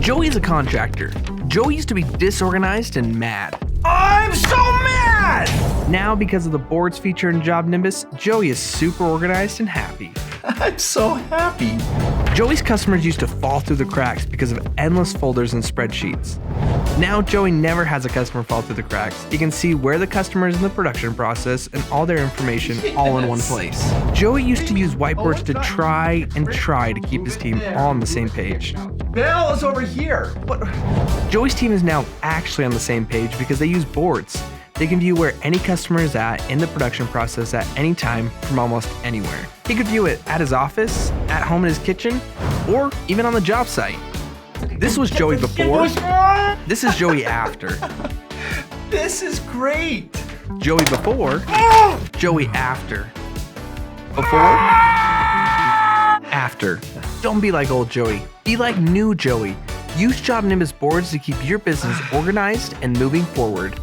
Joey's a contractor. Joey used to be disorganized and mad. I'm so mad! Now, because of the boards feature in JobNimbus, Joey is super organized and happy. I'm so happy. Joey's customers used to fall through the cracks because of endless folders and spreadsheets. Now, Joey never has a customer fall through the cracks. He can see where the customer is in the production process and all their information all in one place. Joey used to use whiteboards to try to keep his team all on the same page. Bill is over here. What? Joey's team is now actually on the same page because they use boards. They can view where any customer is at in the production process at any time from almost anywhere. He could view it at his office, at home in his kitchen, or even on the job site. This was Joey before. This is Joey after. This is great. Joey before. Joey after. Before. After. Don't be like old Joey. Be like new Joey. Use JobNimbus boards to keep your business organized and moving forward.